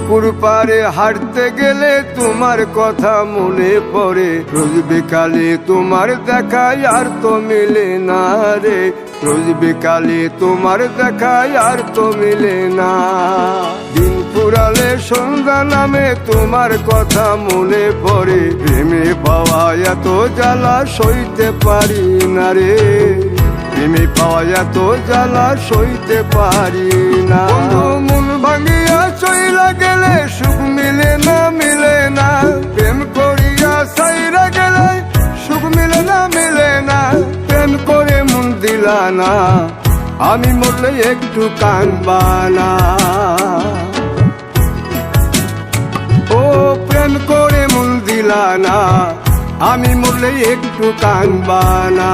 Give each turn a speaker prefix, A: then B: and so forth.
A: পুকুর পাড়ে হাঁটতে গেলে তোমার কথা মনে পড়ে, রোজ বিকালে তোমার দেখায় আর তো মিলে না রে, রোজ বিকালে তোমার দেখায় আর তো মিলে না। দিন ফুরালে সন্ধ্যা নামে তোমার কথা মনে পড়ে, প্রেমে পাওয়া এত জ্বালা সইতে পারি না রে, প্রেমে পাওয়া এত জ্বালা সইতে পারি না। মন ভাঙিয়া চইলা গেলে সুখ মিলে না, মিলে না, প্রেম করিয়া সাইরা গেলে সুখ মিলে না, মিলে না, প্রেম করে মন দিলা না, আমি মরলে একটু কাঁদবা না। ও প্রেম করে মন দিলা না, আমি মরলে একটু কাঁদবা না।